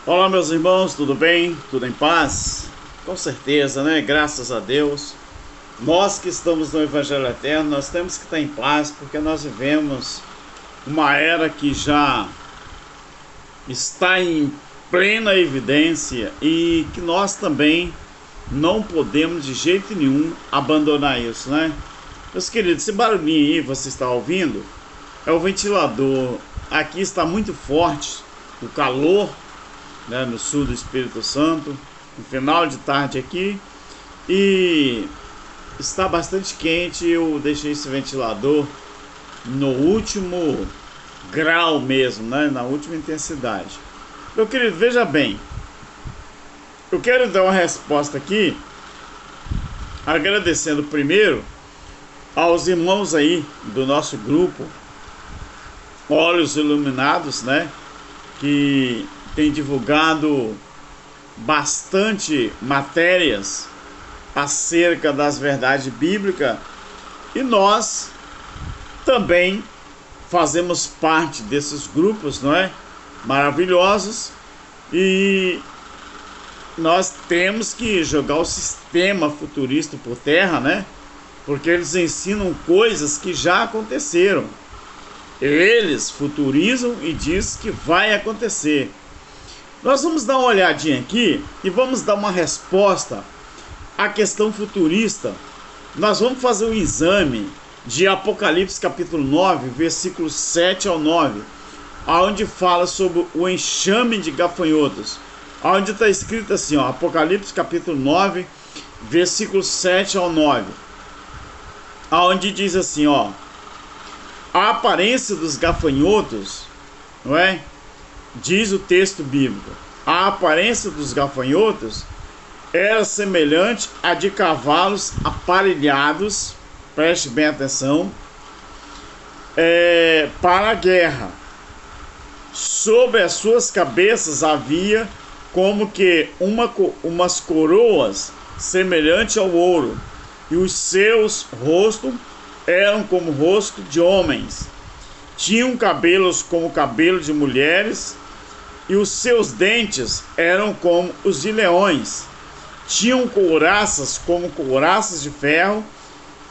Olá, meus irmãos, tudo bem? Tudo em paz? Com certeza, né? Graças a Deus. Nós que estamos no Evangelho Eterno, nós temos que estar em paz, porque nós vivemos uma era que já está em plena evidência e que nós também não podemos de jeito nenhum abandonar isso, né? Meus queridos, esse barulhinho aí você está ouvindo é o ventilador. Aqui está muito forte o calor, né, no sul do Espírito Santo, no final de tarde aqui, e está bastante quente. Eu deixei esse ventilador no último grau mesmo, né, na última intensidade. Meu querido, veja bem, eu quero dar uma resposta aqui, agradecendo primeiro aos irmãos aí do nosso grupo Olhos Iluminados, né, que tem divulgado bastante matérias acerca das verdades bíblicas, e nós também fazemos parte desses grupos, não é? Maravilhosos, e nós temos que jogar o sistema futurista por terra, né? Porque eles ensinam coisas que já aconteceram. Eles futurizam e diz que vai acontecer. Nós vamos dar uma olhadinha aqui e vamos dar uma resposta à questão futurista. Nós vamos fazer um exame de Apocalipse capítulo 9, versículos 7 ao 9, onde fala sobre o enxame de gafanhotos. Onde está escrito assim, ó, Apocalipse capítulo 9, versículos 7 ao 9. Onde diz assim, ó: a aparência dos gafanhotos, não é? Diz o texto bíblico, a aparência dos gafanhotos era semelhante a de cavalos aparelhados, preste bem atenção, para a guerra. Sobre as suas cabeças havia como que umas coroas semelhante ao ouro, e os seus rostos eram como o rosto de homens. Tinham cabelos como o cabelo de mulheres, e os seus dentes eram como os de leões. Tinham couraças como couraças de ferro,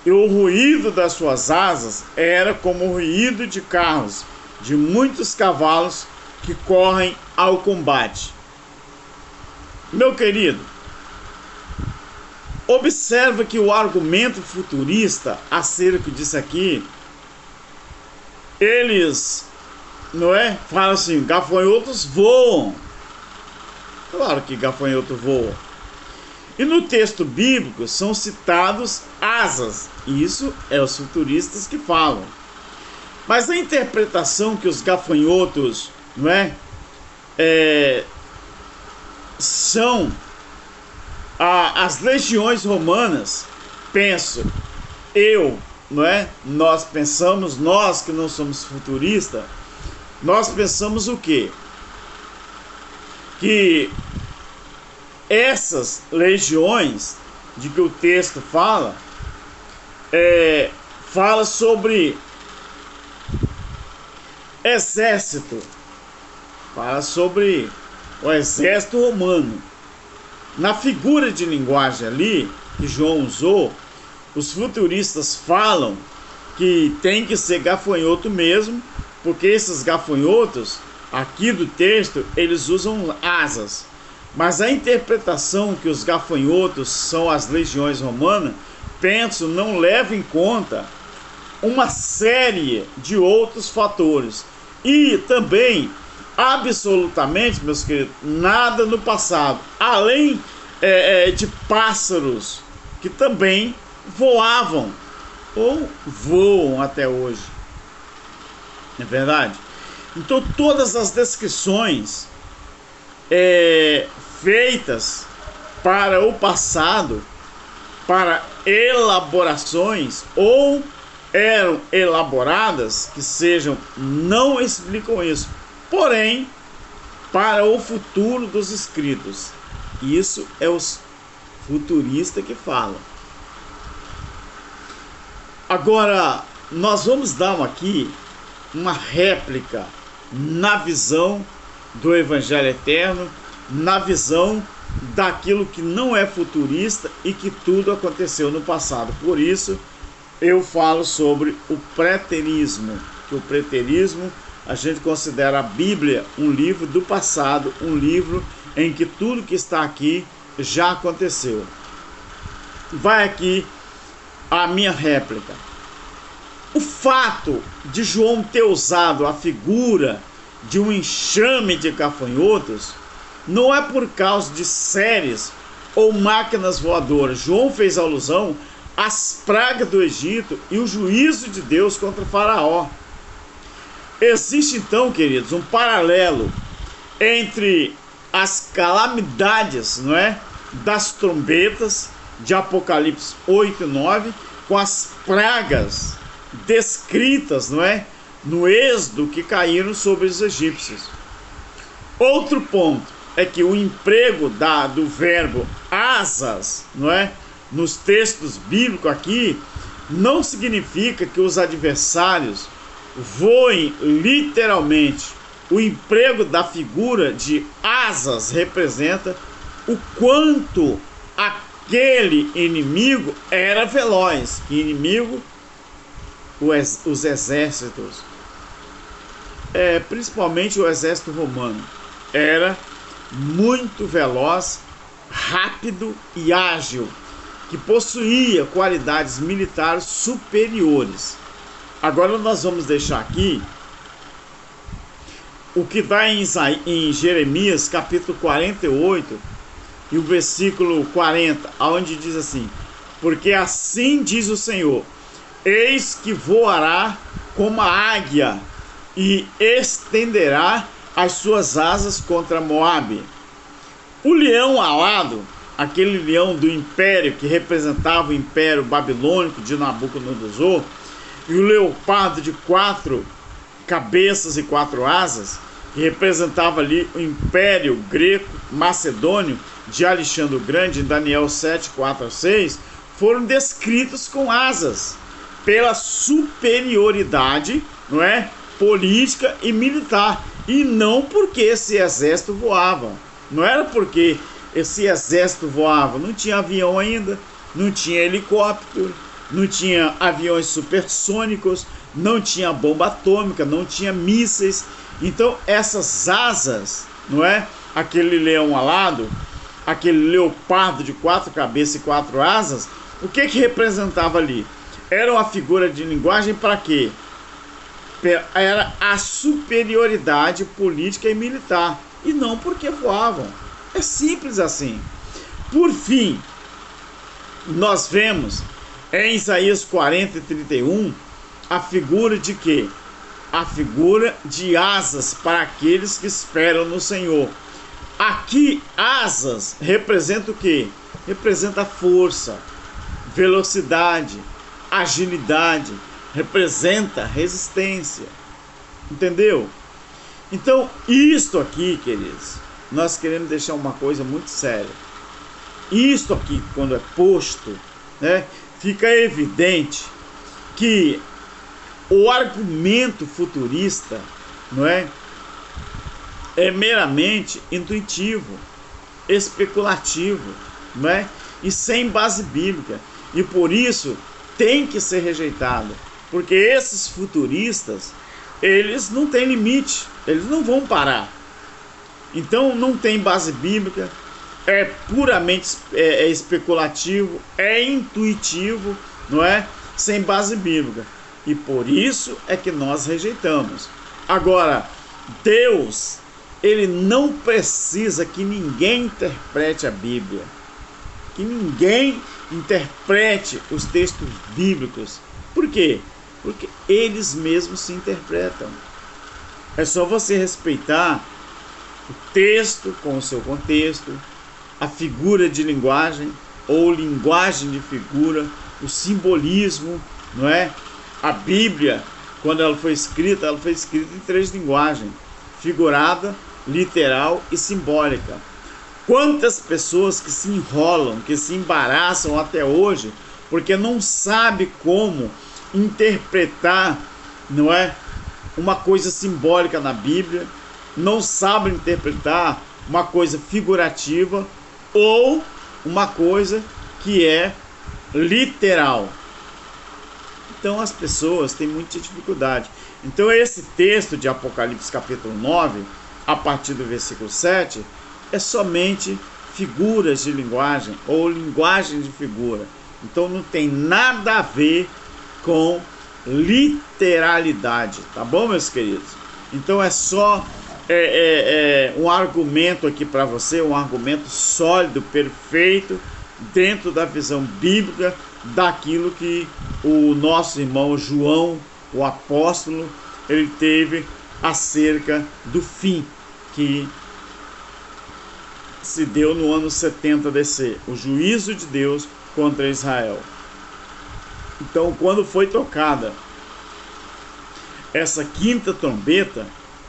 e o ruído das suas asas era como o ruído de carros, de muitos cavalos que correm ao combate. Meu querido, observa que o argumento futurista acerca disso aqui, eles, não é? Falam assim, gafanhotos voam. Claro que gafanhoto voa. E no texto bíblico são citados asas. Isso é os futuristas que falam. Mas a interpretação que os gafanhotos, não é? São as legiões romanas, penso eu, não é? Nós pensamos, nós que não somos futuristas, nós pensamos o quê? Que essas legiões de que o texto fala, fala sobre exército, fala sobre o exército romano. Na figura de linguagem ali que João usou, os futuristas falam que tem que ser gafanhoto mesmo, porque esses gafanhotos aqui do texto, eles usam asas. Mas a interpretação que os gafanhotos são as legiões romanas, penso, não leva em conta uma série de outros fatores. E também, absolutamente, meus queridos, nada no passado, além de pássaros que também voavam ou voam até hoje. Não é verdade? Então todas as descrições feitas para o passado, para elaborações ou eram elaboradas, que sejam, não explicam isso. Porém, para o futuro dos escritos, isso é os futuristas que falam. Agora, nós vamos dar aqui uma réplica na visão do Evangelho Eterno na visão daquilo que não é futurista e que tudo aconteceu no passado. Por isso eu falo sobre o preterismo, que o preterismo a gente considera a Bíblia um livro do passado, um livro em que tudo que está aqui já aconteceu. Vai aqui a minha réplica. O fato de João ter usado a figura de um enxame de gafanhotos não é por causa de séries ou máquinas voadoras. João fez alusão às pragas do Egito e o juízo de Deus contra Faraó. Existe então, queridos, um paralelo entre as calamidades, não é, das trombetas de Apocalipse 8 e 9 com as pragas descritas, não é, no Êxodo, que caíram sobre os egípcios. Outro ponto é que o emprego do verbo asas, não é, nos textos bíblicos aqui, não significa que os adversários voem literalmente. O emprego da figura de asas representa o quanto aquele inimigo era veloz. Inimigo, os exércitos, principalmente o exército romano, era muito veloz, rápido e ágil, que possuía qualidades militares superiores. Agora nós vamos deixar aqui o que dá em Jeremias capítulo 48 e o versículo 40, onde diz assim: porque assim diz o Senhor, eis que voará como a águia e estenderá as suas asas contra Moabe. O leão alado, aquele leão do império que representava o império babilônico de Nabucodonosor, e o leopardo de 4 cabeças e 4 asas, que representava ali o império greco-macedônio de Alexandre o Grande, em Daniel 7, 4 a 6, foram descritos com asas, pela superioridade, não é, política e militar, e não porque esse exército voava. Não era porque esse exército voava, não tinha avião ainda, não tinha helicóptero, não tinha aviões supersônicos, não tinha bomba atômica, não tinha mísseis. Então essas asas, não é, aquele leão alado, aquele leopardo de 4 cabeças e 4 asas, o que representava ali? Era uma figura de linguagem para quê? Era a superioridade política e militar, e não porque voavam. É simples assim. Por fim, nós vemos em Isaías 40 e 31 a figura de quê? A figura de asas para aqueles que esperam no Senhor. Aqui, asas representa o quê? Representa força, velocidade, agilidade, representa resistência. Entendeu? Então, isto aqui, queridos, nós queremos deixar uma coisa muito séria. Isto aqui, quando é posto, né, fica evidente que o argumento futurista, não é meramente intuitivo, especulativo, não é, e sem base bíblica. E por isso tem que ser rejeitado, porque esses futuristas, eles não têm limite, eles não vão parar. Então não tem base bíblica, é puramente especulativo, é intuitivo, não é, sem base bíblica. E por isso é que nós rejeitamos. Agora, Deus, ele não precisa que ninguém interprete a Bíblia, que ninguém interprete os textos bíblicos. Por quê? Porque eles mesmos se interpretam. É só você respeitar o texto com o seu contexto, a figura de linguagem ou linguagem de figura, o simbolismo, não é? A Bíblia, quando ela foi escrita em 3 linguagens: figurada, literal e simbólica. Quantas pessoas que se enrolam, que se embaraçam até hoje, porque não sabe como interpretar, não é, uma coisa simbólica na Bíblia, não sabem interpretar uma coisa figurativa ou uma coisa que é literal. Então as pessoas têm muita dificuldade. Então esse texto de Apocalipse capítulo 9, a partir do versículo 7, é somente figuras de linguagem ou linguagem de figura. Então não tem nada a ver com literalidade, tá bom, meus queridos? Então é só um argumento aqui para você, um argumento sólido, perfeito, dentro da visão bíblica daquilo que o nosso irmão João, o apóstolo, ele teve acerca do fim que se deu no ano 70 DC, o juízo de Deus contra Israel. Então, quando foi tocada essa quinta trombeta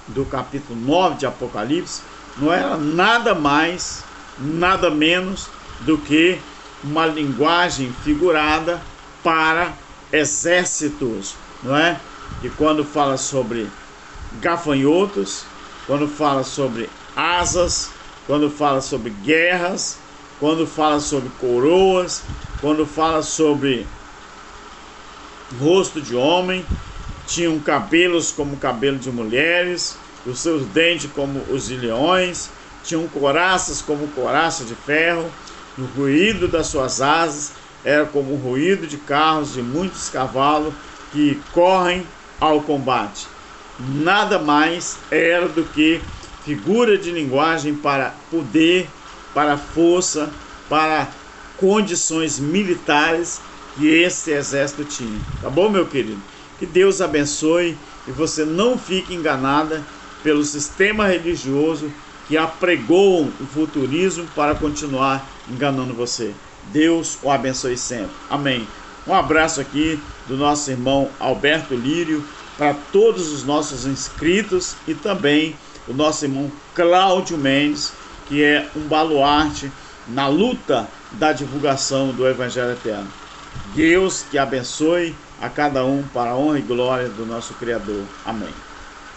do capítulo 9 de Apocalipse, não era nada mais, nada menos do que uma linguagem figurada para exércitos, não é? E quando fala sobre gafanhotos, quando fala sobre asas, quando fala sobre guerras, quando fala sobre coroas, quando fala sobre rosto de homem, tinham cabelos como cabelo de mulheres, os seus dentes como os de leões, tinham coraças como coraça de ferro, o ruído das suas asas era como o ruído de carros de muitos cavalos que correm ao combate. Nada mais era do que figura de linguagem para poder, para força, para condições militares que esse exército tinha. Tá bom, meu querido? Que Deus abençoe e você não fique enganada pelo sistema religioso que apregou o futurismo para continuar enganando você. Deus o abençoe sempre. Amém. Um abraço aqui do nosso irmão Alberto Lírio para todos os nossos inscritos e também o nosso irmão Cláudio Mendes, que é um baluarte na luta da divulgação do Evangelho Eterno. Deus que abençoe a cada um para a honra e glória do nosso Criador. Amém.